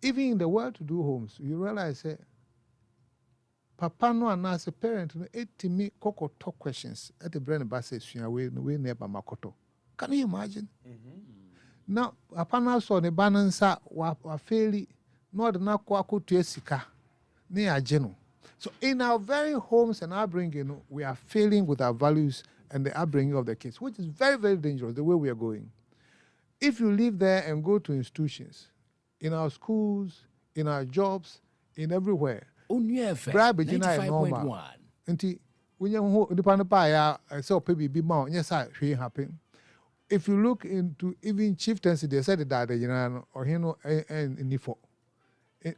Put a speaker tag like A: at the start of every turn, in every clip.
A: even in the well-to-do homes, you realize that Papa no and as a parent, me koko talk questions at the brain basis, we never makoto. Can you imagine? Now, Papa now saw the balance wa fairly not na kwako to esika near geno. So in our very homes and upbringing, we are failing with our values and the upbringing of the kids, which is very, very dangerous, the way we are going. If you live there and go to institutions, in our schools, in our jobs, in everywhere, bribe 95.1. When you depend upon so baby more, yes, I happen. If you look into even chieftaincy, they said that or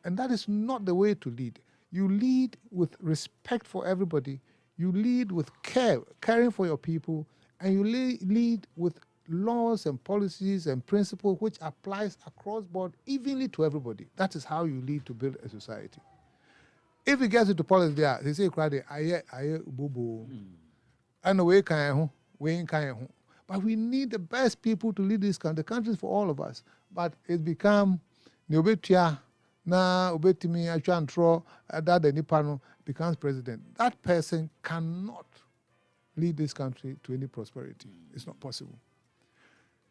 A: and that is not the way to lead. You lead with respect for everybody. You lead with care, caring for your people, and you lead with laws and policies and principles which applies across board evenly to everybody. That is how you lead to build a society. If it gets into politics there, they say, "Aye, boo. And we can't. But we need the best people to lead this country. The country is for all of us. But it's become na obetimi achantro that the Nipano becomes president. That person cannot lead this country to any prosperity. It's not possible.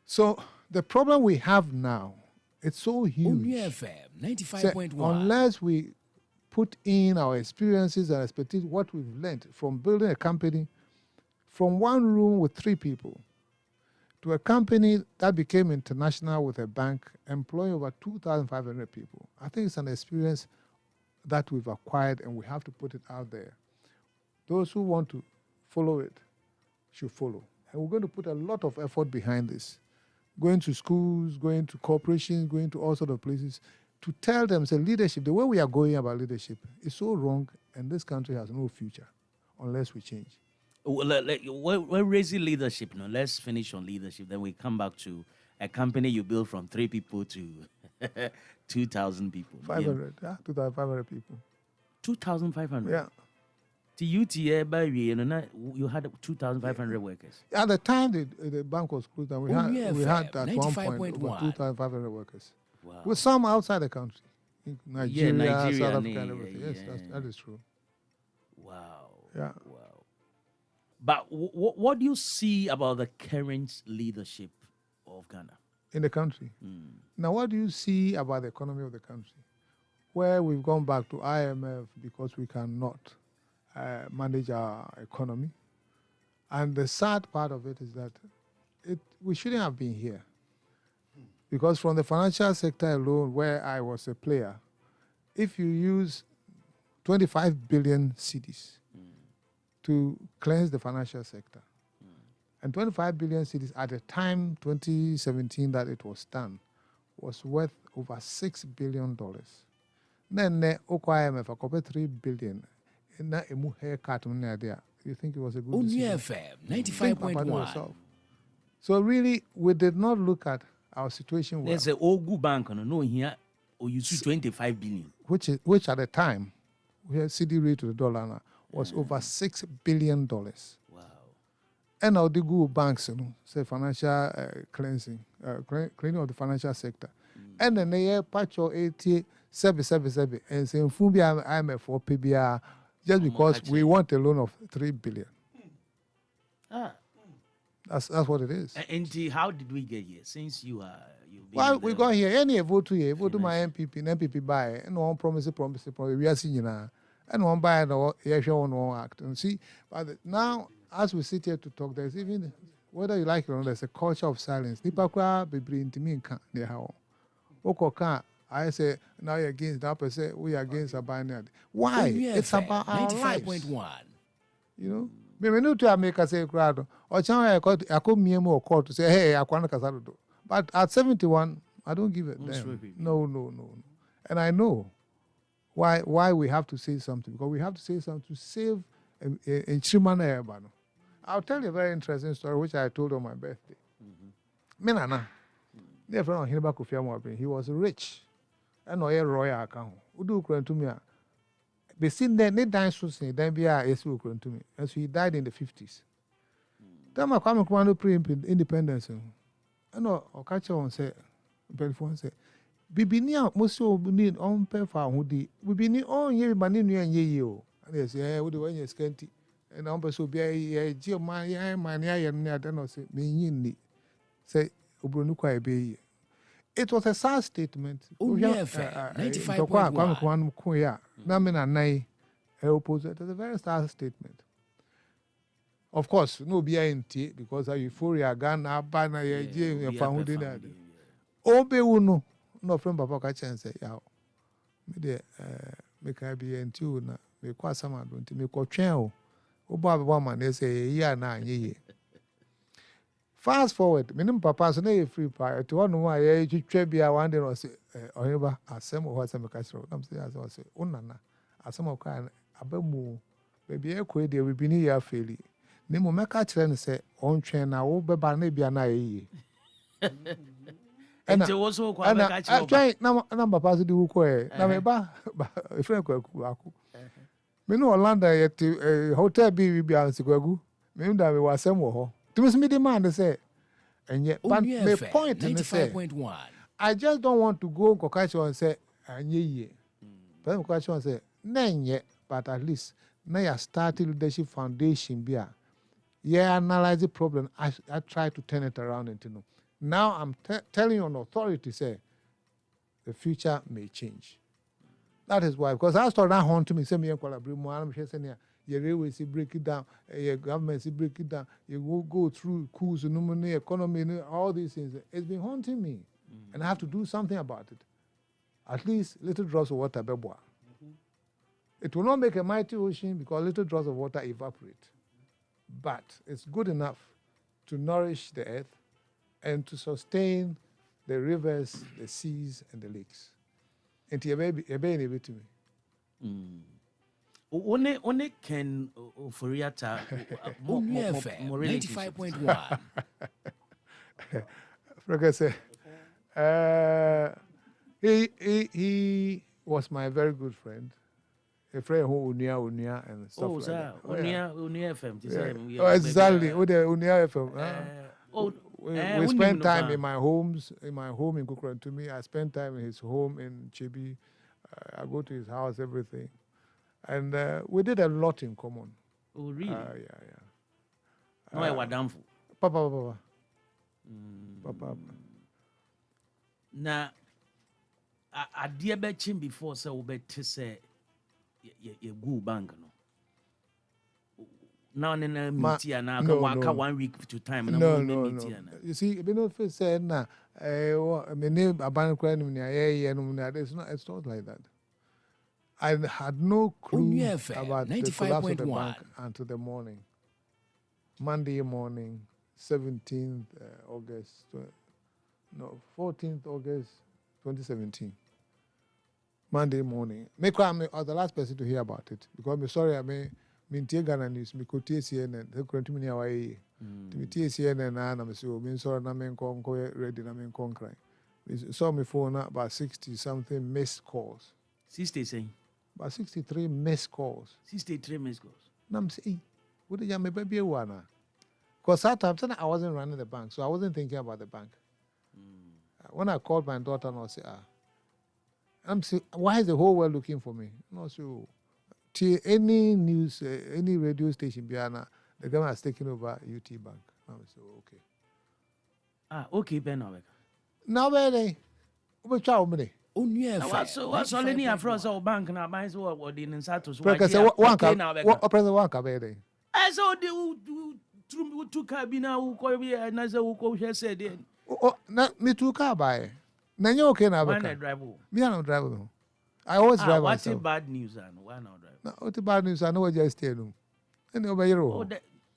A: So the problem we have now, it's so huge.
B: FM 95.1.
A: Unless we put in our experiences and expertise, what we've learned from building a company from one room with 3 people to a company that became international with a bank employing over 2,500 people. I think it's an experience that we've acquired and we have to put it out there. Those who want to follow it should follow. And we're going to put a lot of effort behind this. Going to schools, going to corporations, going to all sorts of places to tell them, say, leadership, the way we are going about leadership is so wrong and this country has no future unless we change.
B: We're raising leadership. No, let's finish on leadership. Then we come back to a company you built from 3 people to 2,000 people.
A: 500, yeah, 2,500 people.
B: 2,500?
A: Yeah.
B: You had 2,500 workers.
A: At the time, the bank was closed down. We had at one point over 2,500 workers.
B: Wow.
A: With some outside the country. In Nigeria, South Africa, and everything.
B: Yeah.
A: Yes, that is true.
B: Wow.
A: Yeah.
B: Wow. But what do you see about the current leadership of Ghana?
A: In the country. Now, what do you see about the economy of the country? Where we've gone back to IMF because we cannot manage our economy. And the sad part of it is that we shouldn't have been here. Because from the financial sector alone, where I was a player, if you use 25 billion cedis to cleanse the financial sector, and 25 billion cedis at the time, 2017, that it was done, was worth over $6 billion. Then, IMF, I covered 3 billion. You think it was a good decision?
B: FM 95.1.
A: So really, we did not look at our situation well.
B: There's an Ogu bank no here, or you see 25 billion.
A: Which at the time, we had CD rate to the dollar now, was over $6 billion.
B: Wow.
A: And now the good banks, say financial cleansing of the financial sector. And then they patch or 80, 7, and say, Fubia IMF for PBR, just because we want a loan of 3 billion. That's what it is.
B: And how did we get here? Since you
A: we got here. Any vote to here, vote to my MPP, and MPP buy, and one promise. We are seeing now, and one buy and one act. And see, but now as we sit here to talk, there's even whether you like it or not, there's a culture of silence. Nipakwa be bring to me near how. Okoka, I say now you're against that person. We are against a binary. Why? It's about our 95.1. You know. Me no to America say crowd. Or I come me more call to say, hey, I can't do. But at 71, I don't give it them. No. And I know why we have to say something. Because we have to say something to save a Chimana Ebano. I'll tell you a very interesting story which I told on my birthday. Menana. Dear friend of Kofi Amoabeng, he was rich. And a royal account. Udu kran to me. They seen that they died so soon, then be a to me. And so he died in the 50s. Then my coming pre-independence. I know, or catch on say, telephone say, Bibinia most of need on pay for hoodie. Bibini on ye maninu and ye o. And they say, would the way you scanty. And on person be a geo man, and I don't know, say, me, say, Ubrunuka be. It was a sad statement.
C: 95.1.
A: Namina nay, opposite. It was a very sad statement. Of course, no BINT because of euphoria, Ghana, Bana, ye, found in that. Obe uno, no from Papa Kachan say, Yao. Me make I be in tune, me quite some don't me call channel. Oba woman, they say, yeah, na, ye. Fast forward, minimum papa so na free pie to one why you twabia one day or say or asem or some castle. I'm say as I say onana asem of kan abamu baby e ko dey we be ni ya feli. Ne mo meka kire ne say on twen na wo beba na bia na ye.
B: And it was so quite a
A: try na papa so di wo ko e na me ba e friend ko aku. Me no Orlando yet hotel bi ansi kwagu. Me nda me wasem wo ho. To me demand say, and yet, but my point in say, I just don't want to go Kokacho and say, ye. But Kokacho say, none yet, but at least now you started leadership foundation. Yeah, analyze the problem. I try to turn it around into no. Now I'm telling you on authority, say, the future may change. That is why, because I started that haunt to me, say me and collaborate. Your railways break it down, your governments break it down, you will go through coups, economy, all these things. It's been haunting me. And I have to do something about it. At least little drops of water, beboa. It will not make a mighty ocean because little drops of water evaporate. But it's good enough to nourish the earth and to sustain the rivers, the seas, and the lakes. And you may be able to me.
B: One can Foriata
C: 95.1.
A: Professor, he was my very good friend. A friend who Unia and stuff like that.
B: Unia FM.
A: Exactly. Unia FM. We spent time in my home in Kukrantumi. I spent time in his home in Chibi. I go to his house, everything. And we did a lot in common.
B: Oh, really?
A: Yeah.
B: No, I was down.
A: Papa.
B: Now, I dear bet him before, so we bet to say, you go bank, no. Now, and then meet you now, 1 week to time.
A: No. You see, you know, if said, nah, my name, a bank credit, it's not like that. I had no clue about the collapse of the bank until the morning. Monday morning, 17th August, 14th August 2017. Monday morning. I was the last person to hear about it because I'm sorry, I mean Ghana news, me could CNN, they couldn't me away. To me CNN and I'm so sorry, I'm ready, I'm conquering. Saw me phone about 60 something missed calls.
B: 60 saying.
A: About 63 missed calls.
B: 63 missed calls.
A: And I'm saying, what did you make baby one? Because that time I wasn't running the bank, so I wasn't thinking about the bank. When I called my daughter, and I said, I'm saying, why is the whole world looking for me? No, so any news, any radio station, Biana, the government has taken over UT Bank. I'm so okay.
B: Okay, Ben.
A: Now where they? Which are many?
B: What's only near Frost or bank and I might as well in Satos.
A: Because one can
B: I saw the two cabina who call me and as a who said,
A: me too car by. Now you okay now?
B: When I drive.
A: Me, I don't drive. I always drive.
B: What's the bad news? And why not drive?
A: No, what's the bad news? I know what just tell you. And over here.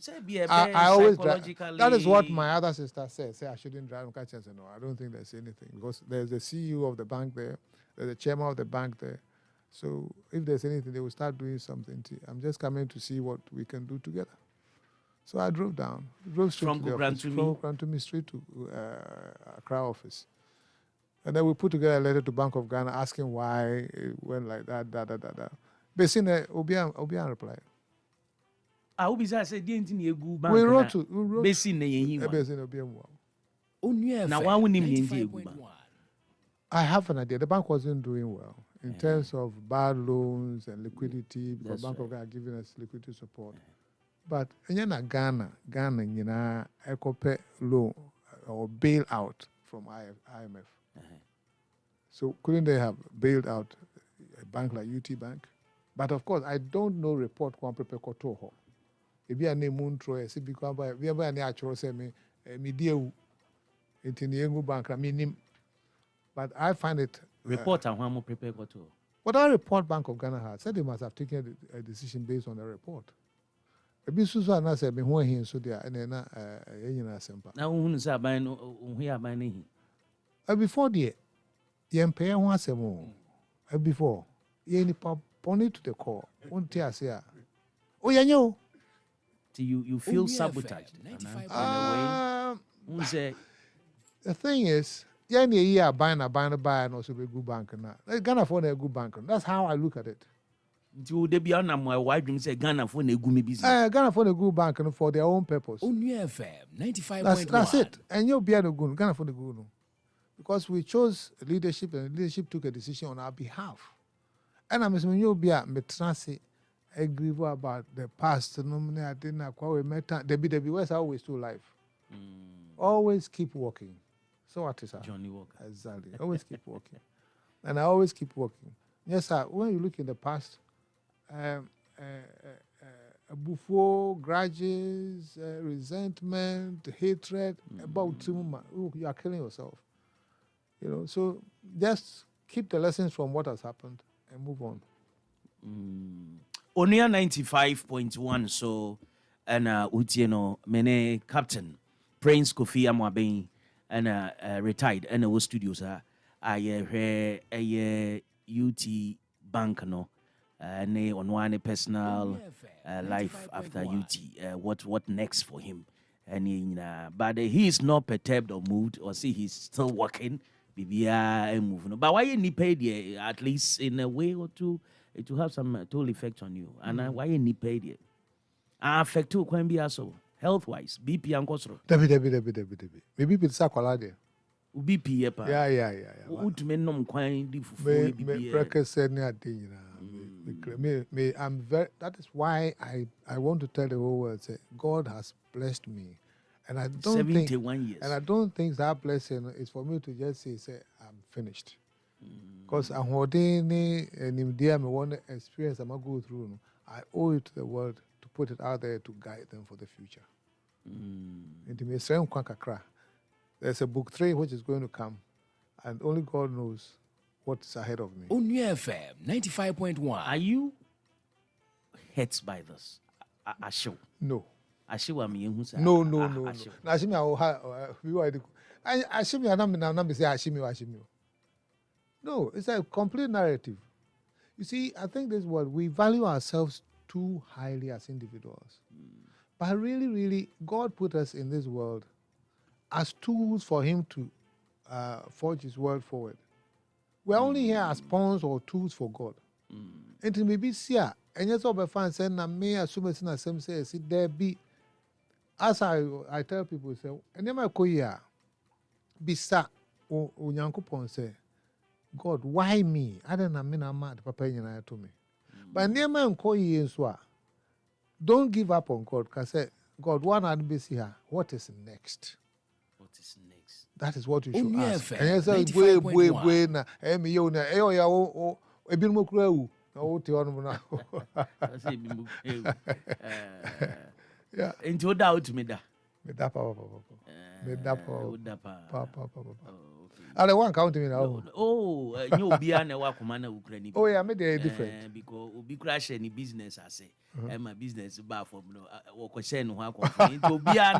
B: I
A: always drive. That is what my other sister said. Say I shouldn't drive. No, I don't think there's anything because there's the CEO of the bank there, there's the chairman of the bank there. So if there's anything, they will start doing something. I'm just coming to see what we can do together. So I drove down, straight
B: from
A: Kukrantumi straight to Accra office, and then we put together a letter to Bank of Ghana asking why it went like that. But seen Obian reply.
B: I hope I said,
A: we wrote to
B: Basin. Now, why wouldn't you
A: I have an idea. The bank wasn't doing well in terms of bad loans and liquidity, because Bank of Ghana are giving us liquidity support. But in Ghana, you know, a loan or bailout from IMF. So couldn't they have bailed out a bank like UT Bank? But of course, I don't know report one prepare koto. If you are named Moontroy, see because we have any actual say me deal into the Yengu Bank. I mean, but I find it
B: report and one more prepare koto.
A: What our report Bank of Ghana had said they must have taken a decision based on the report. Ebi susu ana say me ho hin so dia na na enyina asempa.
B: Na hu say aban no hu ya aban na hi.
A: Before the ye pay ho asem o. Before ye nipa pony to the core. Won tia say a. O ye nyo.
B: You feel sabotaged.
A: The thing is, yeah, year buy and also be good bank na. Ghana for a good bank. That's how I look at it.
B: Do they be on my wide ring say Ghana for a good business?
A: Ghana for a good bank for their own purpose.
C: Onua FM 95.1.
A: That's it. And you'll be a good Ghana for the good. Because we chose leadership and leadership took a decision on our behalf. And I'm saying you'll be a metrasi agree about the past. No, I didn't acquire the BWS always do life. Always keep working. So what is that?
B: Johnny Walker.
A: Exactly. Always keep working. And I always keep working. Yes, sir. When you look in the past, before grudges, resentment, hatred, about you are killing yourself. You know, so just keep the lessons from what has happened and move on.
B: Onua 95.1, so and Utieno mene captain Prince Kofi Amoabeng and retired and our studios I UT bank no ne Onua personal life after UT what next for him and but he is not perturbed or moved or see he's still working and moving but why you paid at least in a way or two it will have some total effect on you and why you paid affect you can be also health wise BP and costro
A: maybe it's sakwala
B: BP
A: yeah
B: utmenom kwan di fufu
A: me prekese ni ade me I'm very that is why I want to tell the whole world say God has blessed me and I don't
B: 71
A: think
B: years.
A: And I don't think that blessing is for me to just say I'm finished because I'm holding and dear me one experience I'm go through I owe it to the world to put it out there to guide them for the future. There's a book 3 which is going to come, and only God knows what's ahead of me.
C: Onua FM 95.1.
B: Are you hurt by this? Asho.
A: No.
B: Asho wa me hu say.
A: No. Na ashimi ashimi anam say ashimi. No, it's a complete narrative. You see, I think this is what we value ourselves too highly as individuals. But really, God put us in this world as tools for him to forge his word forward. We're only here as pawns or tools for God. And to maybe see, and yes, over fans saying, "Na me assume it's not same say there be." As I tell people, say, "And then I go here, bisa unyankopon say, God, why me? I don't know me na mad, Papa you to me. But near man call you so. Don't give up on God, because God, one I'd be here. What is next?
B: What is next?
A: That is what you should
C: Onua
A: ask.
C: FM,
A: And you say,
C: 95.1.
A: na me yo na ebi no kura wu. Na wo te on na. Yeah.
B: Into doubt me da.
A: Me da papa. Me da papa.
B: Okay.
A: I one count me now.
B: You obi a na wa koma na ukra ni.
A: Oh yeah, me dey different.
B: Because obi kra share ni business ase. My business ba from no wo ko share no ha ko. Into obi a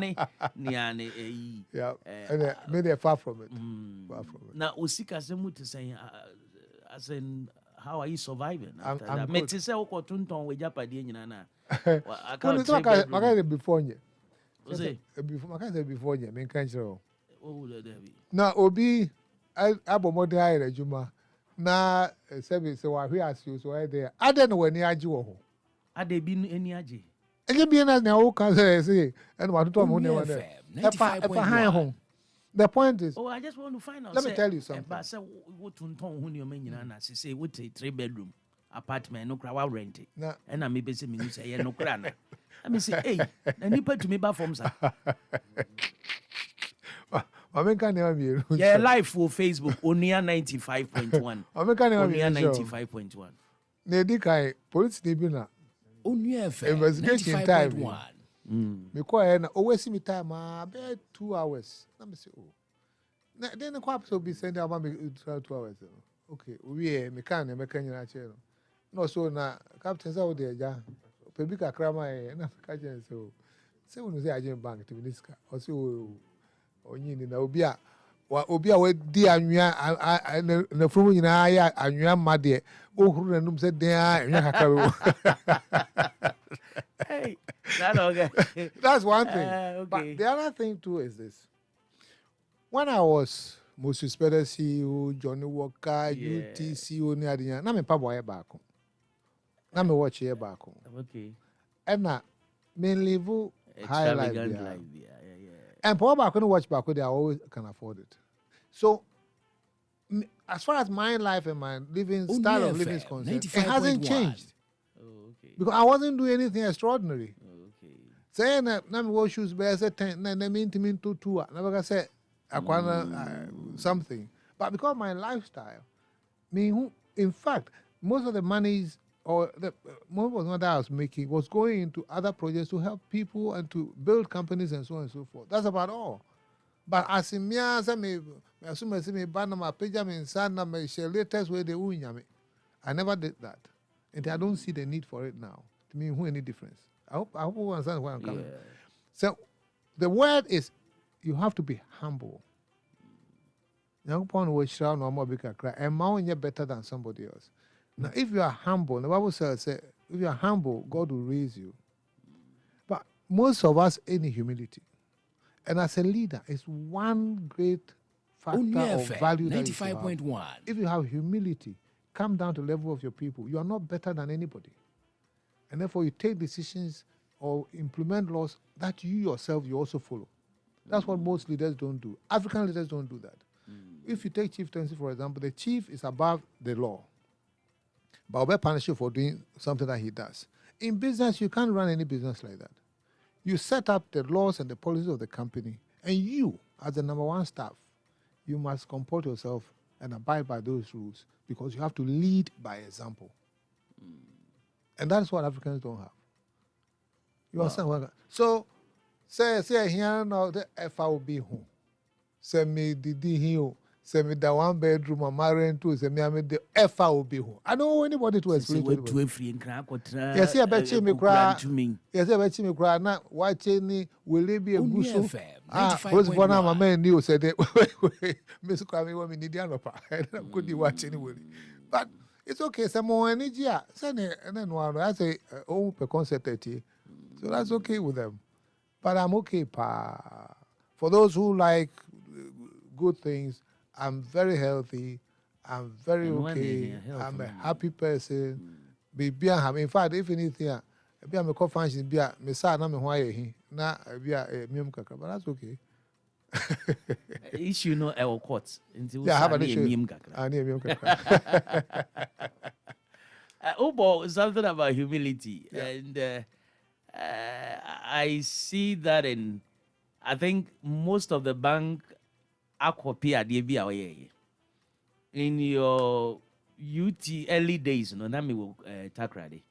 B: ne ane
A: Yeah. And me dey far from it. Far from it.
B: Na osika se mu to say as in how are you surviving after
A: I'm
B: that? Me to say wo ko tonton we japade nyina na. I
A: can't say before you.
B: Before
A: I can't before you. Me can't show.
B: Oh, there be.
A: Na obi abomode ayere juma na service wa hwe asio so I there ade no wani age wo ho
B: Ade bi eni age
A: enye bi na wo kan say and wa toto mo ne wa there efa han ho The point is,
B: Oh, I just want to find out.
A: let me tell you something.
B: But say what to turn when you mean na say what a 3-bedroom apartment no crowd rent it.
A: Nah.
B: And I maybe say me say no crana. Let me say, hey, na nipa to me ba from sir.
A: I mean, can you
B: Yeah, live for Facebook Onua 95.1. Onua 95.1.
A: Nedi kai police tribunal.
C: Onua FM
A: Investigation time.
C: 95.1.
A: Me call her na always see me time about 2 hours. Let me say, oh. Then the cops will be sending about me 2 hours. Okay, we me can you na chair. No, so na captain say there ja. Pebi kakra ma na ka jen so. Say when you say agent bank to minister. Or say onyi ni na obi a we di anwia na from nyina ya anwia ma de ohuru na num say den anwia kakra.
B: Hey, that okay.
A: That's one thing.
B: Okay.
A: But the other thing too is this. When I was most suspected CEO, Johnny Walker, UT CEO, ni adinya, na me pa boy back. Na me watch here back.
B: Okay.
A: And na me live high life.
B: Extravagant
A: Yeah.
B: life, yeah.
A: And power back when watch back, they always can afford it. So as far as my life and my living style of living is concerned, it hasn't
C: 95.1.
A: changed.
B: Oh, okay.
A: Because I wasn't doing anything extraordinary.
B: Okay.
A: Saying that na me wear shoes, but I said 10, na mean to mean 2. Never say acquire something. But because my lifestyle, in fact, most of the monies or the most of what I was making was going into other projects to help people and to build companies and so on and so forth. That's about all. But as in me, as I may assume I see me ban my page, I mean, son, I share latest where they win. I never did that. And I don't see the need for it now. To me, who any difference? I hope you understand where I'm coming.
B: Yeah.
A: So the word is you have to be humble. Young point will shout no more bigger cry. And now you're better than somebody else. Now, if you are humble, the Bible says, if you are humble, God will raise you. But most of us in humility. And as a leader, it's one great factor
C: Onua
A: of
C: FM
A: value that you should have.
C: 95.1.
A: If you have humility, come down to the level of your people. You are not better than anybody. And therefore, you take decisions or implement laws that you yourself, you also follow. That's what most leaders don't do. African leaders don't do that. If you take chieftaincy, for example, the chief is above the law. But will be punished for doing something that he does. In business, you can't run any business like that. You set up the laws and the policies of the company, and you, as the number one staff, you must comport yourself and abide by those rules because you have to lead by example. And that's what Africans don't have. You understand what? So, say here now the FOB home. Say me didi here. Say me that 1 bedroom I'm married to. Say me I made the FOB home. I don't know anybody to explain to anybody. Yes, I bet you me cry. Yes, I bet you me cry. Now, why change? Will it be a
C: Onua
A: good
C: FM
A: what's one of my
C: 95.1.
A: men knew said that Miss Kwame women need the anopa. I couldn't watch anyway. But it's okay. Some more energy. Send it and then one I say oh per concert. So that's okay with them. But I'm okay, pa. For those who like good things, I'm very healthy. I'm very
B: And when
A: okay.
B: they hear
A: I'm a
B: from
A: happy person. Be happy. In fact, if anything, be I'm a conference. Be a me sa na me why he na be a mium kaka. But that's okay.
B: Issue no our court.
A: Yeah, how about the show?
B: Kakra.
A: I need mium kaka.
B: Obo, something about humility.
A: Yeah.
B: And I see that in, I think most of the bank akopia DBA in your UT early days, no, na me will takrade.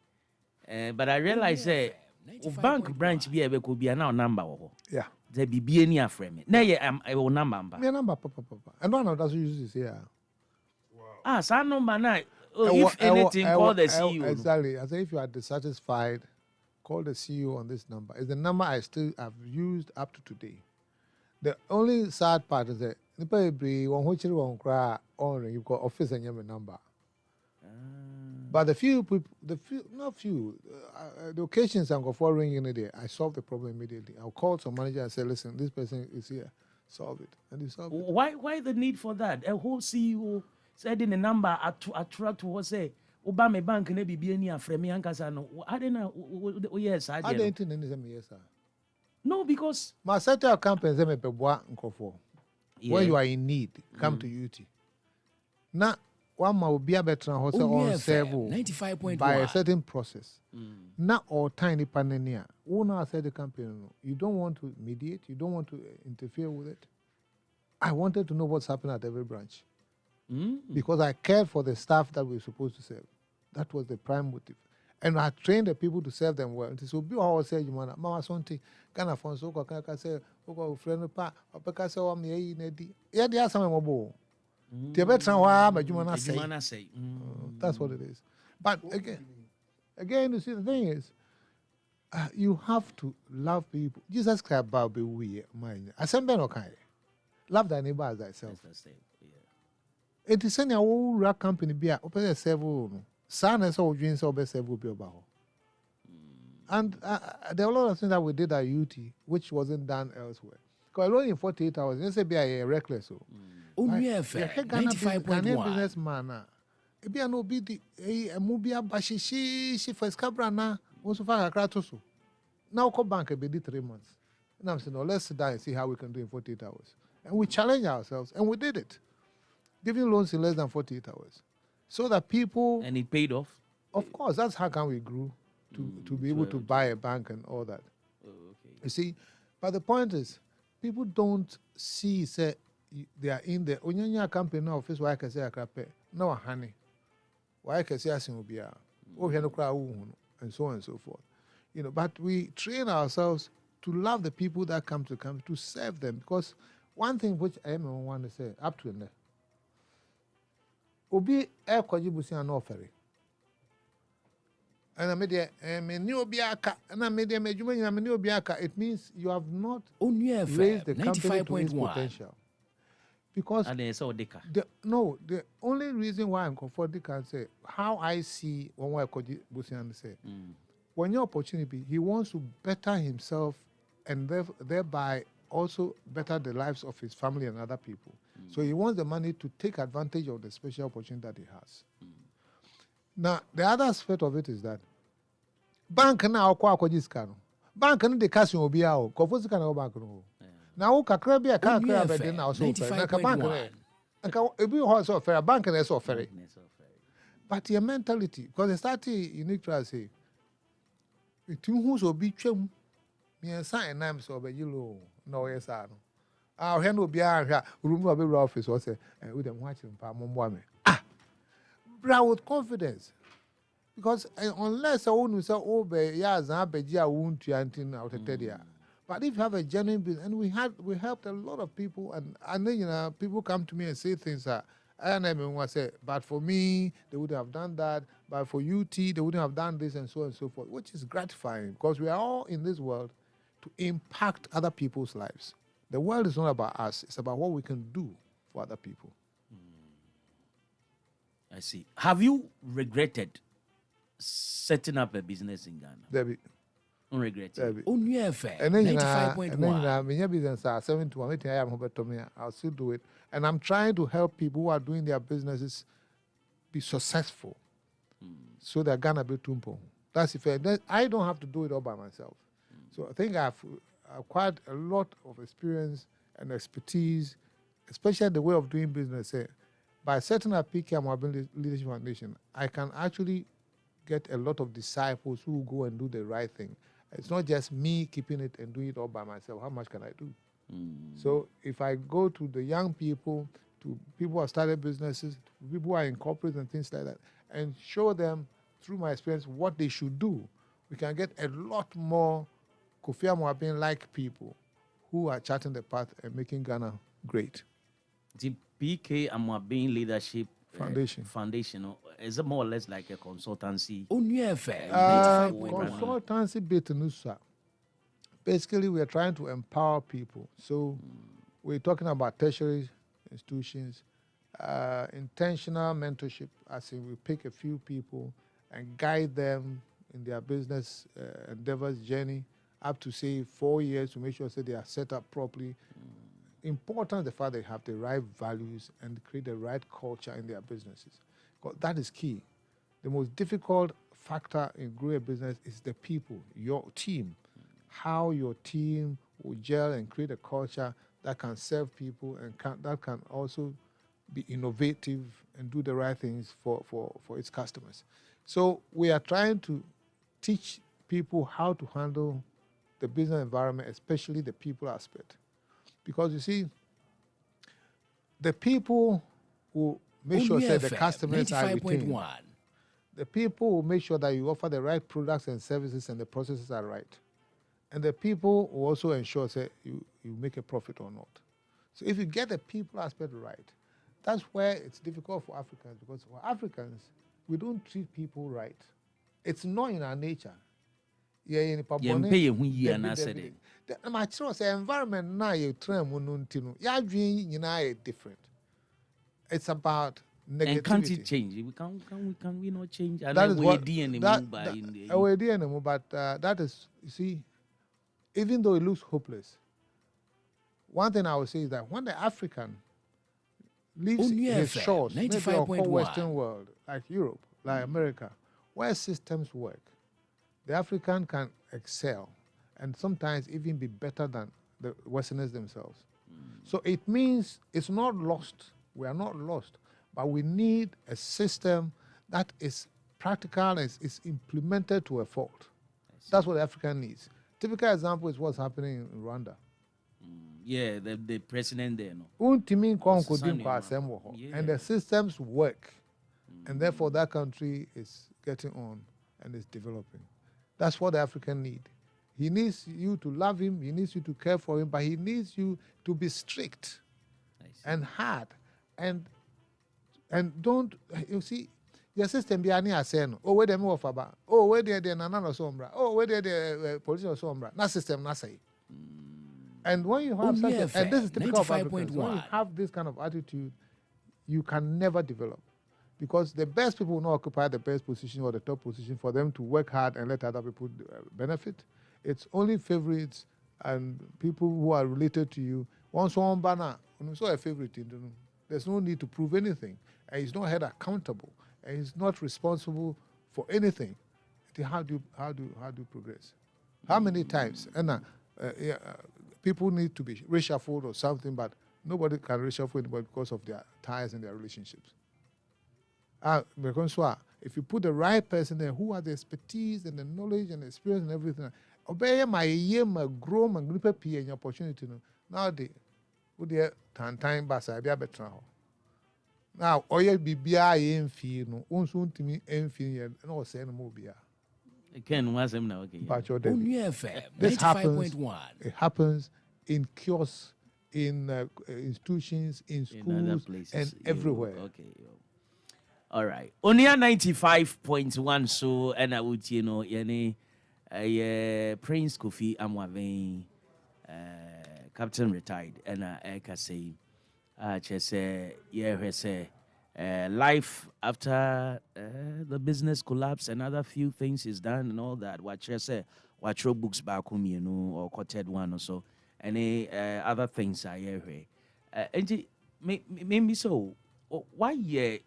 B: But I realize that bank branch be able to be now number.
A: Yeah.
B: There be any frame. Na ye I will number.
A: Me number papa. And one that's usually say yeah.
B: Ah, sa number na. If anything, call the CEO.
A: Exactly. I say if you are dissatisfied, call the CEO on this number. It's the number I still have used up to today. The only sad part is that you've got office and your number. But the occasions I'm going for ringing in a day, I solve the problem immediately. I'll call some manager and say, listen, this person is here. Solve it. And they solve it.
B: Why the need for that? A whole CEO said in the number attract to what say Obama bank ne be any afremi ankasa no. I don't know. Yes, I
A: don't
B: did.
A: think yes, sir.
B: No, because
A: my set up campaign say me peboa nkofo. when you are in need, come to UT. Now, one will be a better house on servo
C: 95.1
A: by a certain process. Not all tiny panenia. Owner said the company, you don't want to mediate, you don't want to interfere with it. I wanted to know what's happening at every branch because I cared for the staff that we were supposed to serve. That was the prime motive. And I trained the people to serve them well. So, be how I said, Mama Sonti, Ghana Fonso, Kaka say, Oko, friend, Pa, Opeka say, I'm ye, Neddy. Yeah, there are some more. The better one, but you wanna say. That's what it is. But again, you see, the thing is, you have to love people. Jesus Christ about be we, mind. Assemble no kind. Love thy neighbor as thyself. It is any old company be a open several. Son and so dreams or best will be about. And there are a lot of things that we did at UT which wasn't done elsewhere. Because only in 48 hours, you say be a reckless.
C: Onua FM 95.1
A: businessman. It be an obedi a movie bashi she first cabrana was so far a cratoso. Now call bank a be 3 months. And I'm saying, no, let's sit down and see how we can do in 48 hours. And we challenge ourselves and we did it. Giving loans in less than 48 hours. So that people...
B: And it paid off?
A: Of course, that's how come we grew to be able to buy a bank and all that.
B: Oh, okay.
A: You see, but the point is, people don't see, say, they are in the Onyanya company now, office, why I can say a crape, no honey. Why I can say a single beer, and so on and so forth. You know, but we train ourselves to love the people that come to serve them. Because one thing which I want to say, up to there, Obi air kwajibusi an offering. And I made a menu biaka, and I made a menu biaka. It means you have not raised the company to its potential. Because
B: and it's all dika.
A: The only reason why I'm comforted can say how I see one kwajibusi and say when your opportunity, he wants to better himself and thereby also better the lives of his family and other people. So he wants the money to take advantage of the special opportunity that he has. Now, the other aspect of it is that bank now bank no de cash obi a o kofosi kana bank no. Now kakra bi a kakra be dey na so fair. Na bank na ebi ho so fair, bank na so fair. But your mentality, because they started unique to say it who so be twam me sign name so be yellow no yes no. I hear no beer room of the office or say, with them watching Pamon. With confidence. Because unless I want to say, oh, yes, I bet you won't to out of Tedia. But if you have a genuine business, and we helped a lot of people, and then, you know, people come to me and say things that I never want to say, but for me, they would have done that, but for UT, they wouldn't have done this, and so on and so forth, which is gratifying because we are all in this world to impact other people's lives. The world is not about us. It's about what we can do for other people.
B: I see. Have you regretted setting up a business in Ghana?
A: Debbie.
B: Unregretted.
C: Onua FM
A: And then
C: 95.1
A: business 7 to 1 I am I'll still do it. And I'm trying to help people who are doing their businesses be successful. So they're Ghana be tumpo. That's if I don't have to do it all by myself. So I think I've acquired a lot of experience and expertise, especially the way of doing business. By setting up Kofi Amoabeng Leadership Foundation, I can actually get a lot of disciples who go and do the right thing. It's not just me keeping it and doing it all by myself. How much can I do? So if I go to the young people, to people who have started businesses, to people who are in corporate and things like that, and show them through my experience what they should do, we can get a lot more Kofi Amoabeng-like people who are charting the path and making Ghana great.
B: The PK Amoabeng Leadership Foundation is it more or less like a consultancy?
C: Onua FM 95.1
A: consultancy bit nusa. Basically, we are trying to empower people. So we're talking about tertiary institutions, intentional mentorship, as in we pick a few people and guide them in their business endeavors journey up to, say, 4 years to make sure that they are set up properly. Important the fact they have the right values and create the right culture in their businesses. Because that is key. The most difficult factor in growing a business is the people, your team. How your team will gel and create a culture that can serve people and that can also be innovative and do the right things for its customers. So we are trying to teach people how to handle the business environment, especially the people aspect. Because you see, the people who make sure that the customers are retained. The people will make sure that you offer the right products and services and the processes are right. And the people will also ensure that you make a profit or not. So if you get the people aspect right, that's where it's difficult for Africans, because for Africans, we don't treat people right. It's not in our nature. Yeah, in the environment now you different. It's about negativity.
B: And can't it change? Can we not change?
A: That is what
B: but
A: that is, you see, even though it looks hopeless, one thing I would say is that when the African leaves his shores, maybe our Western world, like Europe, like America, where systems work, the African can excel and sometimes even be better than the Westerners themselves. So it means it's not lost. We are not lost, but we need a system that is practical and is implemented to a fault. That's what the African needs. Typical example is what's happening in Rwanda.
B: Yeah, the president there, no.
A: And the systems work, and therefore that country is getting on and is developing. That's what the African need. He needs you to love him, he needs you to care for him, but he needs you to be strict and hard. And don't, you see, your system be any aseno. Oh, where the move faba. Oh, where the nana sombra. Oh, where the political sombra. Na system na say. And when you have such and this is typical of Africans, when you have this kind of attitude, you can never develop. Because the best people will not occupy the best position or the top position for them to work hard and let other people benefit. It's only favorites and people who are related to you. Once one banner, so a favorite, there's no need to prove anything. And he's not held accountable. And he's not responsible for anything. How do you progress? How many times? And people need to be reshuffled or something, but nobody can reshuffle anybody because of their ties and their relationships. Because if you put the right person there who has the expertise and the knowledge and the experience and everything, obey my year, my grow, my group of and your opportunity. Now they would the time basa be a better. Now, oil be in fee, no, one soon to me, and no say no more beer.
B: Ken was him now, okay.
C: But your
A: this happens. It happens in kiosks, in institutions, in schools, and everywhere.
B: Okay. All right. Onua 95.1 so and I would Prince Kofi Amoabeng Captain retired and I can say life after the business collapse, another few things is done and all that. What you say, what your books back home, or quoted one or so, any other things I hear. And maybe so. Why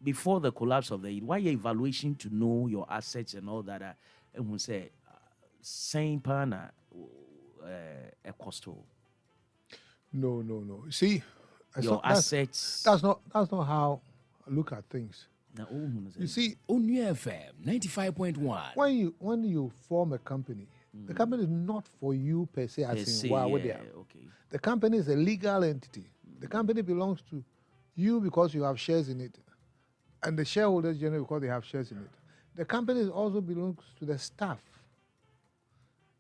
B: before the collapse of the why evaluation to know your assets and all that? And we say same pana a costo.
A: No. See.
B: Your assets.
A: That's not how I look at things. You see,
C: Onua FM 95.1.
A: When you form a company, the company is not for you per se. As in, okay. The company is a legal entity. The company belongs to you because you have shares in it, and the shareholders generally because they have shares in it. The company also belongs to the staff,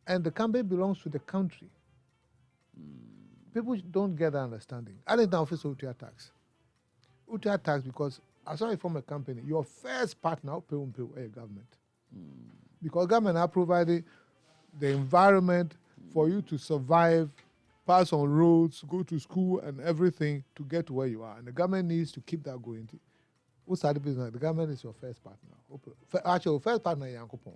A: and the company belongs to the country. People don't get that understanding. I didn't office UTR tax. UTR tax because as long as you form a company, your first partner will pay a government. Because government are providing the environment for you to survive, pass on roads, go to school and everything to get to where you are. And the government needs to keep that going. Who started the business? The government is your first partner. Actually, first partner is Yankopon.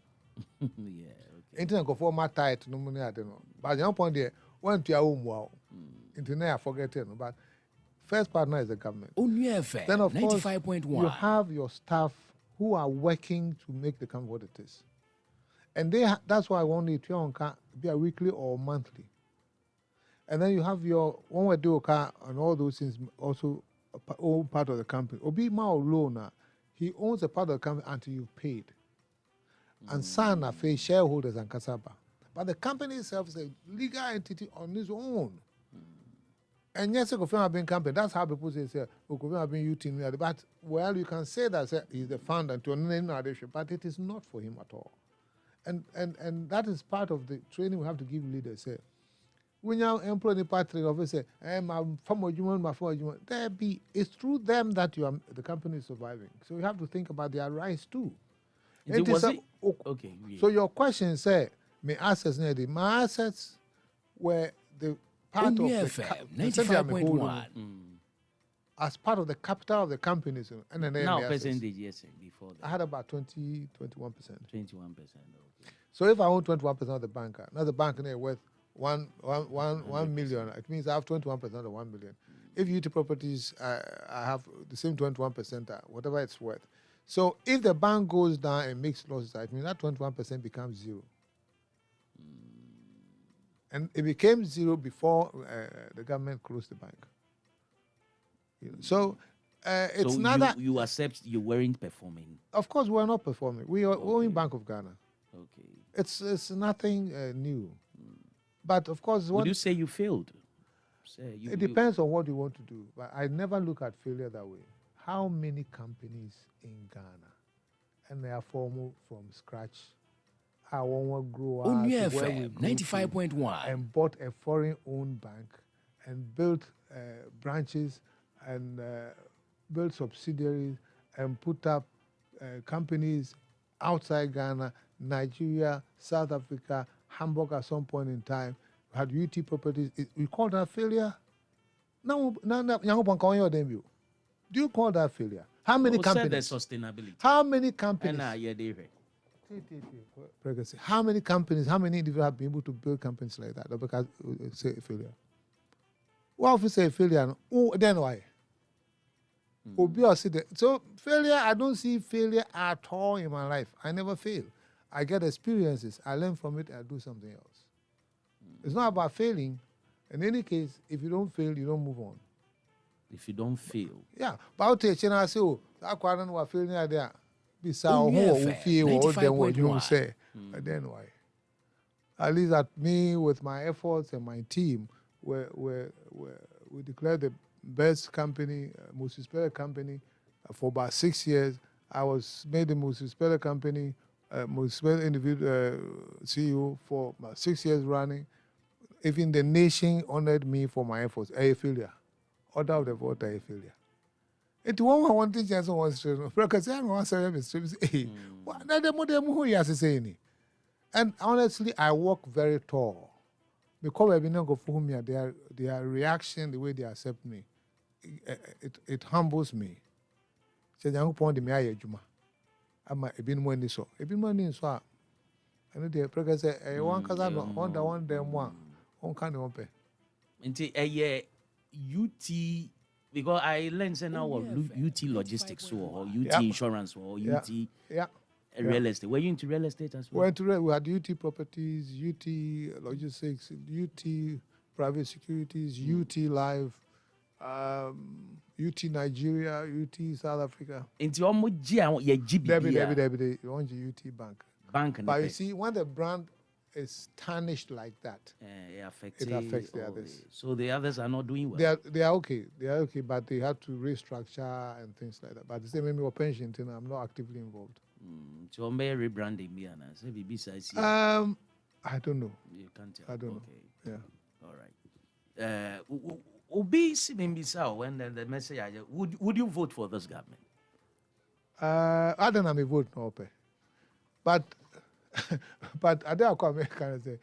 B: Yeah, okay.
A: Internet go for my tight, no money, I don't know. But your point there, went to your home, wow. Internet, I forget it, but first partner is the government. Then, of course, you have your staff who are working to make the company what it is. And that's why I want you to be a weekly or monthly. And then you have your one way do car and all those things also own part of the company. Obi ma loan, he owns a part of the company until you paid. And son are face shareholders and Kasaba. But the company itself is a legal entity on its own. And yes, Kofi Amoabeng company, that's how people say, Kofi Amoabeng UT. But, well, you can say that he's the founder, but it is not for him at all. And that is part of the training we have to give leaders. Say, when you employ the party officer, it's through them that the company is surviving. So you have to think about their rights too.
B: Okay. Yeah.
A: So your question say, my assets were the part of the
C: 95.1.
A: as part of the capital of the companies. And then
B: Now percentage, yes, before that.
A: I had about 21%.
B: 21%. Okay.
A: So if I own 21% of the bank, now the bank is worth 1 million. It means I have 21% of 1 million. If UT properties, I have the same 21%, whatever it's worth. So if the bank goes down and makes losses, I mean that 21% becomes zero. And it became zero before the government closed the bank. So it's
B: so
A: not that
B: you accept you weren't performing.
A: Of course, we're not performing. We are owing Bank of Ghana.
B: Okay.
A: It's nothing new. But of course,
B: would you say you failed?
A: It depends on what you want to do. But I never look at failure that way. How many companies in Ghana, and they are formed from scratch, I want to grow up
C: Onua FM 95.1
A: and bought a foreign-owned bank and built branches and built subsidiaries and put up companies outside Ghana, Nigeria, South Africa, Hamburg at some point in time. We had UT properties. We call that failure? No, do you call that failure? How many companies?
B: The sustainability.
A: How many companies? How many companies, how many individuals have been able to build companies like that? Because say failure. Well, if you say failure, then why? So failure, I don't see failure at all in my life. I never fail. I get experiences. I learn from it. I do something else. It's not about failing. In any case, if you don't fail, you don't move on.
B: If you don't fail.
A: Yeah. But I'll tell you, I say, oh, that quarter was failing there.
C: Onua
A: Then you say, then why? At least at me with my efforts and my team, we declared the best company, most respected company for about 6 years. I was made the most respected company, most respected individual CEO for about 6 years running. Even the nation honored me for my efforts. A failure. Order of the vote, a failure. It won't want to chance on one street. Because I want to say, and honestly, I walk very tall. Because I've been going for me, their reaction, the way they accept me, it humbles me. Say, young point me aye juma. I'm a bit more in so. A bit more in so. And the president say, one cause one them one kind of pay.
B: Into a UT. Because I learned now UT logistics or UT insurance or UT real estate. Were you into real estate as well?
A: We had UT properties, UT logistics, UT private securities, UT live, UT Nigeria, UT South Africa.
B: Into almost
A: Debbie, you want UT bank. But you see, when the brand is tarnished like that,
B: it affects
A: the others.
B: So the others are not doing well.
A: They are okay. They are okay, but they have to restructure and things like that. But the same maybe pension thing, I'm not actively involved.
B: So rebranding me and
A: I don't know.
B: You can't tell.
A: I don't know. Yeah.
B: All right. Obi when the message would you vote for this government?
A: I don't have a vote no pay. But I don't come and say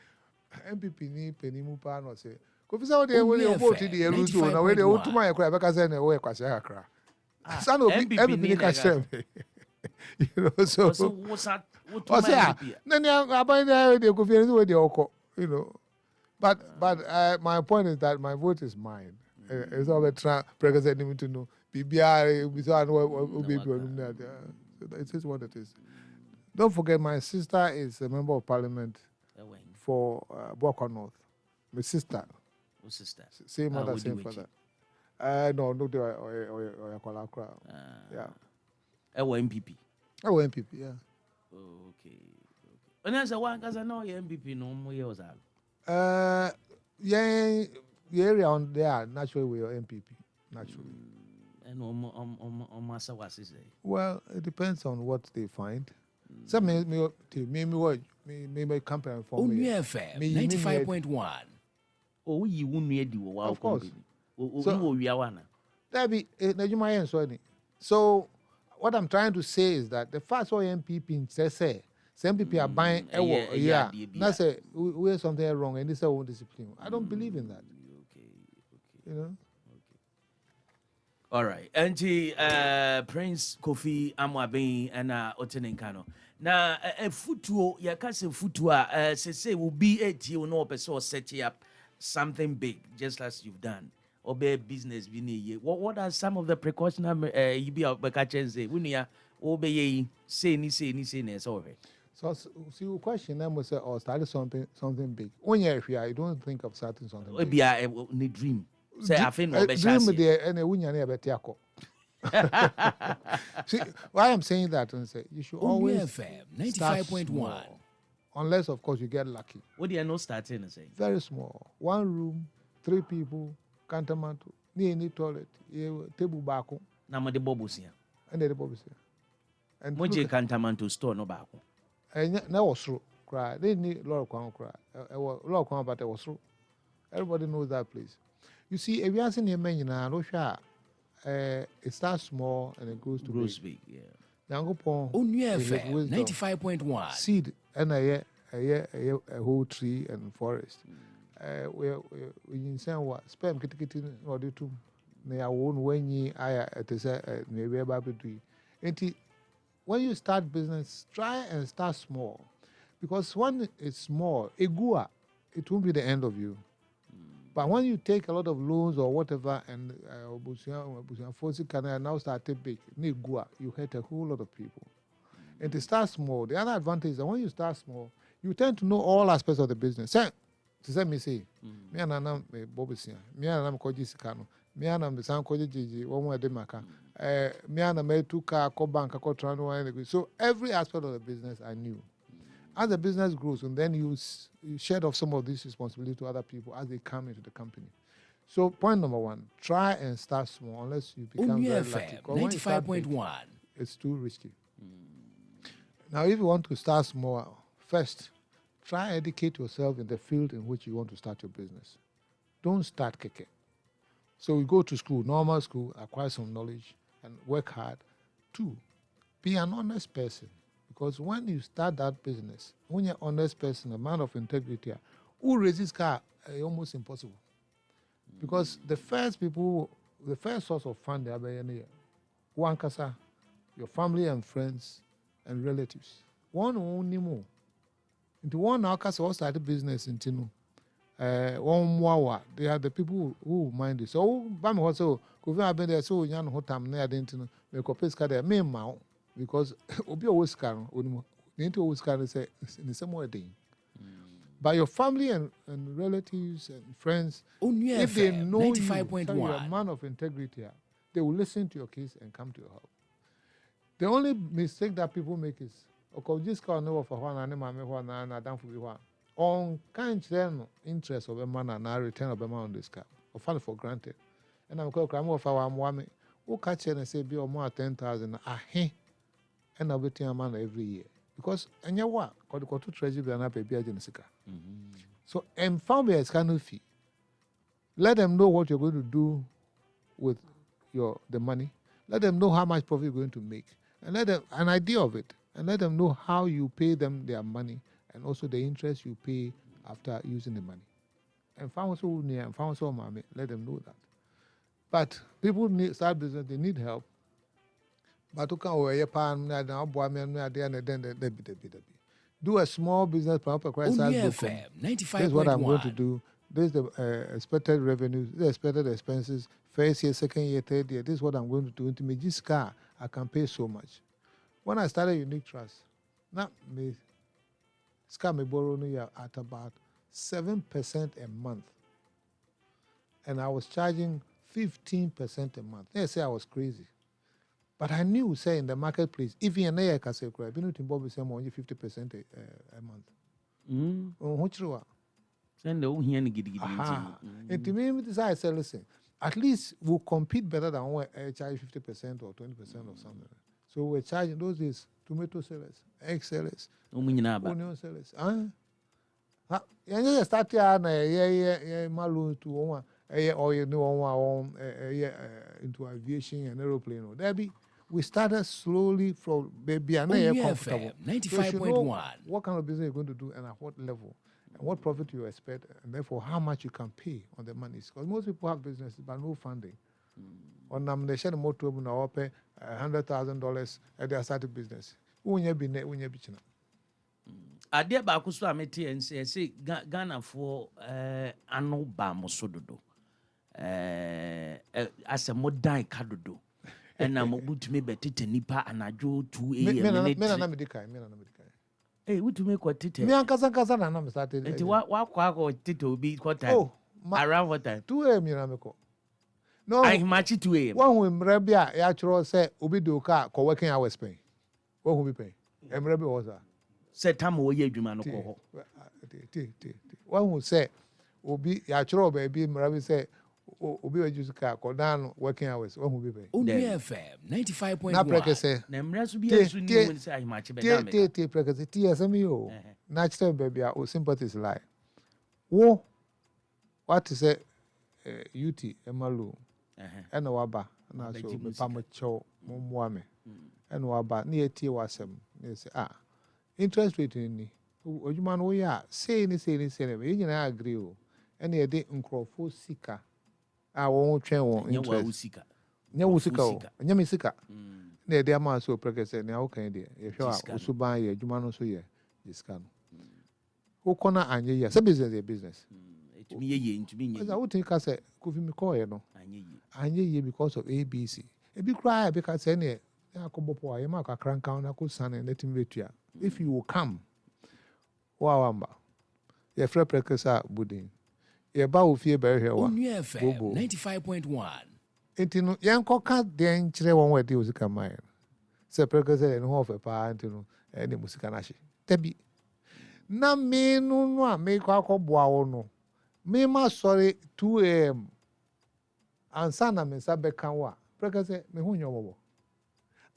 A: MPP ni penny mu pa no say. Kofi say they will vote the Eluto na we dey otuma ekra be ka say na we kwase akra. San obi MPP ni ka share me. You know, so
B: what's that? What
A: then about the Kofi we dey oko, you know. But my point is that my vote is mine. It's all about president need to know. BBI we say it is what it is. Don't forget, my sister is a member of parliament for Boko North. My sister.
B: sister.
A: Same mother,
B: what
A: same
B: do
A: father. No, they are Kolakra. Yeah.
B: MPP.
A: Oh, MPP, yeah.
B: Okay. And as a one, because I know MPP no more years out.
A: Yeah, the area on there, naturally, we are MPP, naturally.
B: And on Massa was say.
A: Well, it depends on what they find. Some me company for me.
C: Onua FM 95.1.
B: Oh, you won't need you.
A: Of course.
B: So,
A: That be so what I'm trying to say is that the first one MPP say some people are buying yeah. That's we something wrong and this is own discipline. I don't believe in that.
B: Okay.
A: You know?
B: All right. And Prince Kofi Amoabeng and Otenenkano. Now, a footwo, ya kase footwa, say will be a deal no person set up something big, just as you've done. Or be business be what are some of the precautions you be out by catching say when you obey say sorry.
A: So see your question then was say or started something big. When you're here, you don't think of starting something big.
B: Be a dream. Say I think no
A: dream there and a winner never tiako. See why I'm saying that and say you should always
C: FM 95.1.
A: Unless of course you get lucky.
B: What do you know starting say?
A: Very small. 1 room, 3 people, cantamanto, ni toilet, table back.
B: Na mo de bobos here.
A: And the bobos here. And
B: mo je cantamanto store no back.
A: And na was through cry. They need a lot of cry. A lot of cry, but it was through. Everybody knows that place. You see, if you are seeing a man in a it starts small and it grows to
B: big. Yeah.
C: Onua FM 95.1.
A: Seed and a whole tree and forest. We in some what spam kitty or do too. They are one when ye at the maybe about between. When you start business, try and start small. Because when it's small, it won't be the end of you. But when you take a lot of loans or whatever and now start to big, you hurt a whole lot of people. And to start small, the other advantage is that when you start small, you tend to know all aspects of the business. To say me say, me and Anam Bobisia, me and Anam Koji Sikano, me and Anam San Koji Gigi, one more demaka, me and Anam 2 car, co bank, co trano. So every aspect of the business I knew. As the business grows, and then you shed off some of this responsibility to other people as they come into the company. So point number 1, try and start small unless you become very lucky.
C: 95.1.
A: It's too risky. Now, if you want to start small, first, try educate yourself in the field in which you want to start your business. Don't start keke. So you go to school, normal school, acquire some knowledge, and work hard. 2, be an honest person. Because when you start that business, when you're an honest person, a man of integrity, who raises car is almost impossible. Because the first source of fund, one kasa, your family and friends and relatives. One only more. Into one now kasa started business into one more. They are the people who mind it. So, Bam also, Kofi Amoabeng there, so young hotam near didn't make a place there, me mount. Because obi always can need to always can say in the same way thing. But your family and relatives and friends, if they know you are a man of integrity, they will listen to your case and come to your help. The only mistake that people make is just can't know for one and I don't forget on kind interest of a man and I return of a man on this car or fall for granted. And I'm called crime of our woman who catch and say be more 10,000 and I'll be a man every year. Because and you what? Because the treasury and pay be agency. So found a scan fee. Let them know what you're going to do with the money. Let them know how much profit you're going to make. And let them an idea of it. And let them know how you pay them their money and also the interest you pay after using the money. And found so near and found so mommy, let them know that. But people start business, they need help. But you can do a small business proper crisis. This is what I'm going to do. This is the expected revenues, the expected expenses, first year, second year, third year. This is what I'm going to do. Into me, this car, I can pay so much. When I started Unique Trust, now me car me borrow at about 7% a month. and I was charging 15% a month. They say I was crazy. But I knew, say, in the marketplace, if you're a can say, I've been to Bobby say only 50% a month. What's true?
B: Send the old hand giddy.
A: And to me, I say, listen, at least we'll compete better than when I charge 50% or 20% or something. So we're charging those days tomato sellers, egg sellers, onion sellers. You start here, malu to one, or you know, into aviation and aeroplane. There be. We started slowly from baby and comfortable.
C: 95.1.
A: What kind of business you're going to do and at what level, and what profit you expect, and therefore how much you can pay on the money. Because most people have businesses but no funding. On they share the motor now pay $100,000 at their starting business. Unya be net, unya be china.
B: Adia bakusu ameti and say Ghana for anno bamosododo. As a modern kadodo. And I'm able to make better nipa and I do 2 a.m. Hey, what to make what Tito?
A: Me and Kazan and I'm started.
B: And what Tito be what time? Around what time?
A: 2 a.m. Miramiko. No,
B: I match it 2 a.m.
A: One when Mrebia, actually say, Ubi do car, co working hours pay. What will we pay? And Mrebia was that.
B: Said time away, you man.
A: One who say, Ubi, actual baby, Mrabi say, Ubi a juice car, go down working hours. What will we pay?
C: Onua FM 95.1.
A: Na prekese.
B: Nemras be a soon when say I match better.
A: Prekese, TSMU. Natural baby, or sympathies lie. Wo, what is it? UT, Emalu, and Waba, and also Pamacho, Mumwame, and Waba, near Tiwasem. They say, interest rate in me. You man, we are saying, you I agree. And a day uncrofo seeker. I won't train one interest. Nyawusika, Nyamisika. Near the amount so prekese, now can they? If you are Usuba, you man also here, this can. Who corner and ye, some business, a business.
B: To me,
A: I would think I said, Kofi Mikoy, no. And ye because of ABC. A big cry because any Yakobo, I mark a crank on a good son and let him wait here. If you will come, Wawamba, your friend prekesa budding. Your bow fear bear here.
C: Onua FM 95.1.
A: Intino, young cocker, then chile one way deals come mine. Say prekesa and half a parent, any musicanashi. Debbie. Na me no make our boa no. Me ma sorry 2 a.m. And sana me sabe kanwa. Prekase me hu nyowo.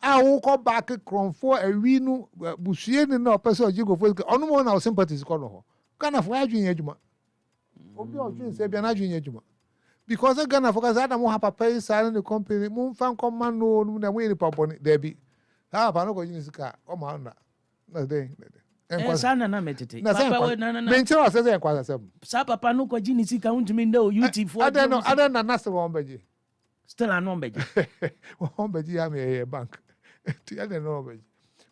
A: I will come back from for a winu busie ni na person oji go for onu mo na sympathies ko no ho. Kana for adwin adwuma. Obi odwin se bia na adwin adwuma. Because Ghana for cause Adam have pay sign the company mun fan come man no na we ni paponi there be. Ha pa no go yin sika o ma na. Na dey.
B: Sana na metete.
A: Papa na. Mention was say enkwasa sem.
B: Sa papa no ko gini sika untimi ndo UT4.
A: Ada na nasa won beji.
B: Still an on beji.
A: Won beji ya me bank. Ti ada no beji.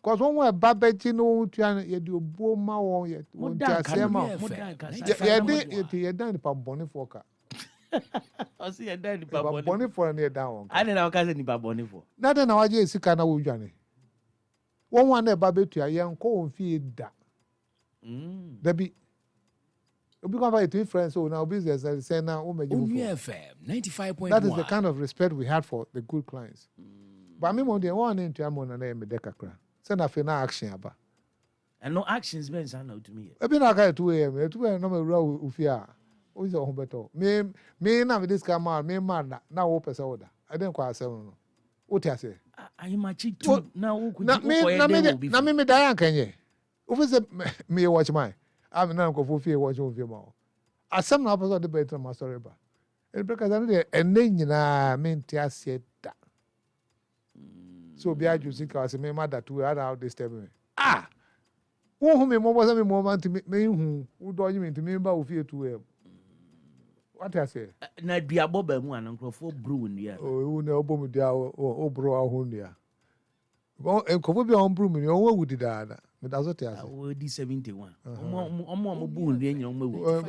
A: Cause one way babeji no tu an ye di obo ma won ye. Won ti asema. Ye dan ni pa boni for ka.
B: O si ye dan ni pa boni.
A: Boni for na ye dan won.
B: Ade na o ka se ni pa boni for.
A: Na de na waje sika na wo dwane. One na babetu ya yenko on fi da. Debi because of it friends so now business I say now
C: Onua FM 95.1.
A: That is the kind of respect we had for the good clients. But me mo dey one into amon na me de kakra. Say na fe na action aba.
B: And no actions ben say na to me.
A: E bi na ka 2 a.m. 2 a.m. no me wura ufi a. O is on beto. Me na me this come me man na wo pese oda. I den kwa asem no. What you say?
B: I machi too. Now who could
A: na me die ankenye. Ofi say me watch mine. I'm not going to fear watch over more. As some of us the better master ba. And because I know and then na mean tia said that. So be I using cause me mother to add out this time. Who me more was me moment to me who do you mean to me about fear to him. What I say?
B: Na bia boba mu an for brew in here.
A: Oh, no bomb dia o bro ahun dia. Go en ko bi on brew me on would that. Me that's what I say.
B: Oh, di 71. Omo bu nri enyi omo wu.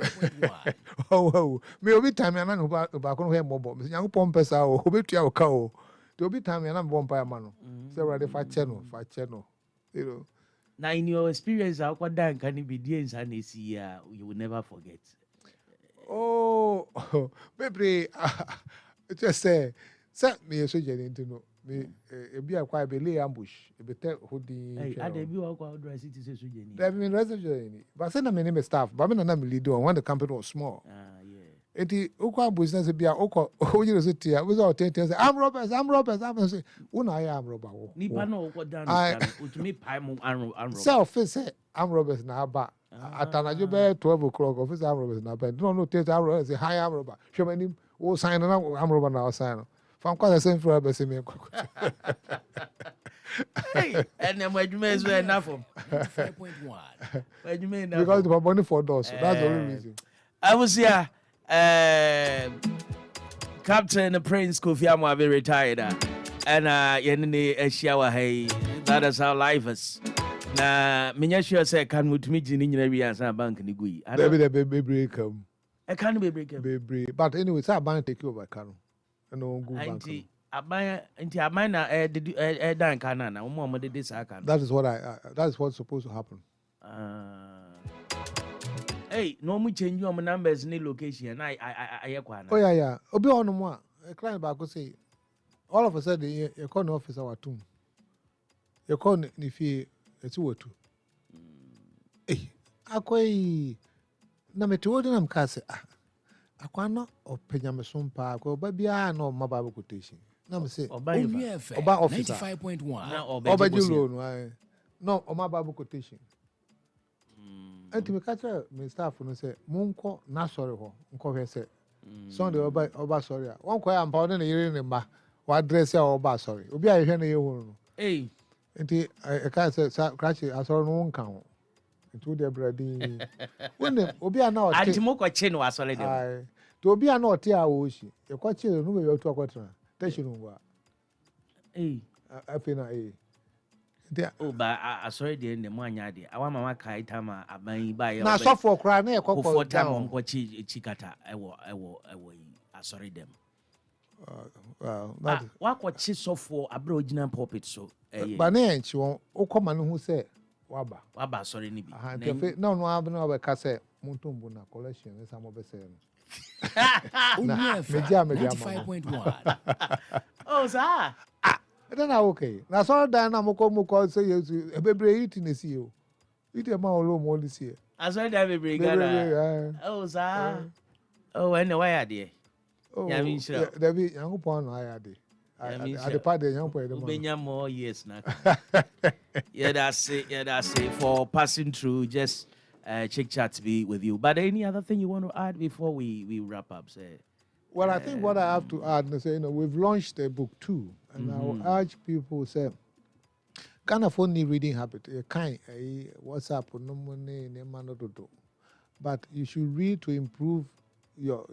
A: Oh, me obi time na no ba ko he mobo. Me nyango pom pesa o, obetua o ka o. The obi time na bo mpa ma no. Say ready fa che no. You know.
B: Now in your experience, how could that can be the answer you will never forget.
A: Oh, baby, just say me a soldier into no. Me be a quite belay ambush. Be tell who
B: Hey,
A: the.
B: I debut our dress it is a sujeni.
A: There have been resident, but send my name is staff. But I'm not lead on when the company was small.
B: Ah, yeah.
A: Eti ukwa business be a oko oyi so tia we so 10 say I'm Roberts I'm say una I am Robert wo
B: Nipa no go down
A: I-
B: the utumi pai mu anro.
A: self say I'm Roberts na aba atanajo be 12 o'clock office I'm Roberts na ba no tell I'm Roberts say hi I'm Robert show me nim o sign na I'm Robert na sign from kwa say for be say me
B: Hey, and then when you may as well enough from
C: 95.1.
B: when you may
A: because the money for doors so that's the only reason.
B: I was here. Captain Prince Kofi Amoabeng retired, and yenene eshiawa hey. That is how life is. Na menya sure say can with me jini nyina wi ansa bank ni gui.
A: The baby come
B: I can't be break.
A: baby but anyway say ban take over Kano and no go bank.
B: Anti aban na dan kana na mo de this aka.
A: That is what that is what's supposed to happen.
B: Hey, no mu change your numbers ni location I kwa na.
A: Oh yeah. Obi on mo a client back say all of a sudden you call the officer wa tum. You call ni fie eti wotu. Akoi na metu odi na mkase akwa no openya mesum pa akwa ba bia na o maba quotation. Na me say
B: Oba
C: FM
A: Oba officer.
C: 95.1.
B: na
A: oba julo no ai. No o maba quotation. Enti me catch me staff no say monko na sorry ho nko hwe say Sunday oba sorry a won ko ya mpa o na yire ne mba wa address ya oba sorry obi a hwe na ye hu no
B: Hey,
A: nti e ka say crash asoro no nka ho nti de bradi won obi a na o
B: anti
A: te
B: mo kwa che no asole dem.
A: ai to obi a na o te a wo shi e kwa che no be yo to akwatra tashi no wa
B: Hey.
A: afi na
B: Oh, but I sorry the end the mwanya de. Awa mama kai tama aban ba ya.
A: na so for cry na e
B: for
A: kokko
B: time on ko chikata ewo sorry them.
A: that
B: Wa ko chi so for abra original pulpit so
A: ba na enchi won ukoma no hu say waba
B: wa ba sorry ni bi.
A: no abena obeka say muntumbu na collection we samo be say
C: Onua
A: media
C: FM 95.1.
B: Oh, sir.
A: then okay na so dan na moko say you bebre eat in see you eat ma olo mo this year
B: I sorry that be bring Ghana. Oh, sir. Oh, and why are there?
A: oh
B: Yeah, I mean, sure.
A: there be yankopon no aya de
B: I mean,
A: at the part de yankopon de
B: Ubenya more years now. Yeah, that's it for passing through. Just chit chat to be with you. But any other thing you want to add before we wrap up? Say.
A: well I think what I have to add is say we've launched a book too and I will urge people say kind of only reading habit kind WhatsApp no money ne manododo but you should read to improve your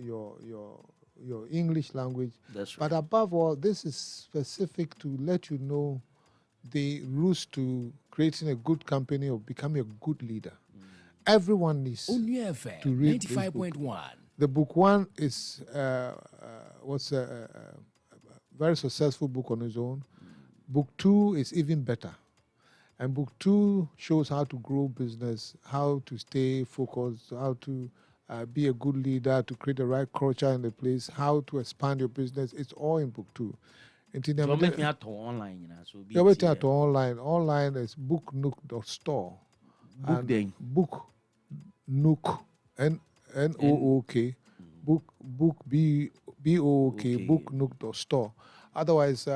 A: English language.
B: That's right.
A: But above all, this is specific to let you know the rules to creating a good company or becoming a good leader. Everyone needs
C: Onua
A: to
C: FM
A: read this book.
C: 95.1.
A: The book one is was a very successful book on its own. Book two is even better. And book two shows how to grow business, how to stay focused, how to be a good leader, to create the right culture in the place, how to expand your business. It's all in book two.
B: So make me out to online, you know. So be
A: everything at online. Online is booknook.store.
B: Book
A: And
B: then.
A: Book Nook N-O-O-K. Book B-O-O-K.
B: Okay.
A: Booknook.store. Otherwise,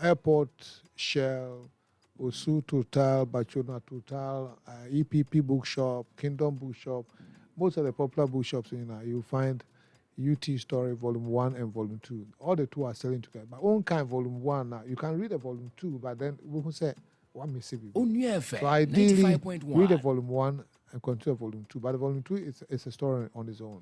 A: Airport, Shell, Osu Total, Bachona Total, EPP Bookshop, Kingdom Bookshop, most of the popular bookshops you'll find UT Story Volume 1 and Volume 2. All the two are selling together. But one kind Volume 1 now, you can read the Volume 2, but then we will say, what may say?
C: Onua
A: So
C: FM
A: ideally, read the
C: 95.1.
A: Volume 1 and continue Volume 2. But the Volume 2 is a story on its own.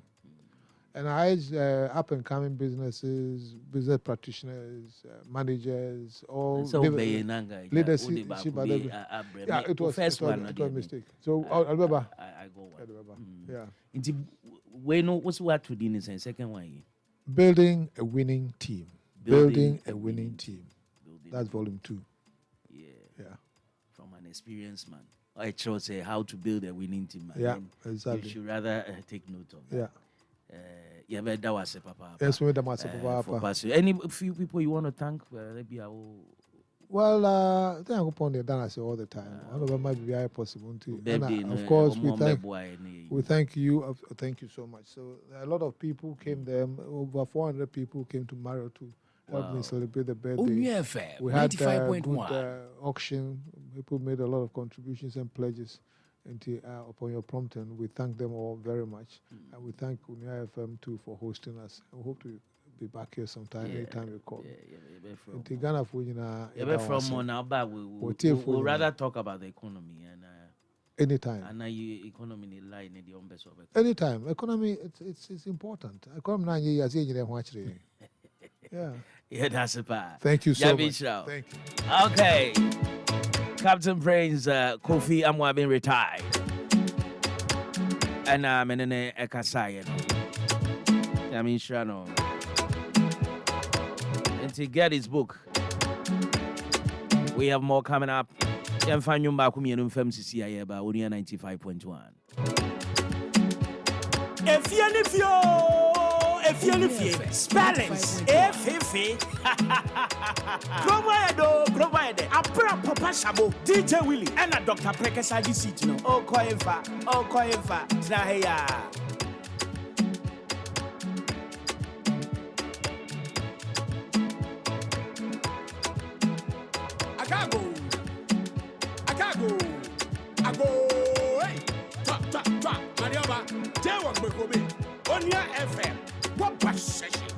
A: And I urge up-and-coming businesses, business practitioners, managers, all
B: So
A: leadership. Yeah, it was
B: first one.
A: It was a mistake. So I remember.
B: I go one.
A: Yeah.
B: Inti we know what's what to do is second one.
A: Building a winning team. Building a winning team. That's Volume 2.
B: Yeah.
A: Yeah.
B: From an experienced man. I chose how to build a winning team.
A: Yeah,
B: And
A: exactly.
B: You should rather take note of that.
A: Yeah.
B: Yeah, but that was a papa.
A: Yes, we them as
B: for
A: papa.
B: passing. Any few people you want to thank? Maybe I will.
A: Well, I think I'm upon the dance all the time. One of them might be very possible too. And of course, we thank you. Thank you so much. So a lot of people came there. Over 400 people came to Mario to help me celebrate the birthday.
C: Onua FM,
A: We had
C: 95.1.
A: good auction. People made a lot of contributions and pledges. Upon your prompting, we thank them all very much. And we thank Onua FM too for hosting us. We hope to be back here sometime, anytime you call.
B: We'll rather talk about the economy and
A: anytime.
B: And now economy in line in the best of it.
A: Anytime. Economy, it's important. Economy 9 years, yeah.
B: Yeah, that's a bad.
A: Thank you so much.
B: Thank you. Okay. Captain Brains, Kofi Amoabeng retired. And I'm in an Ekasai. I mean, Shano. And to get his book, we have more coming up. And find you back with me in FMCC about Onua 95.1. If you spellings, provide Apra Papa Shabo, DJ Willie, and a Dr. Prekesa Disitino. Oh, Koeva, Znahea. I go, hey, talk, Marioba, Onua FM, what session?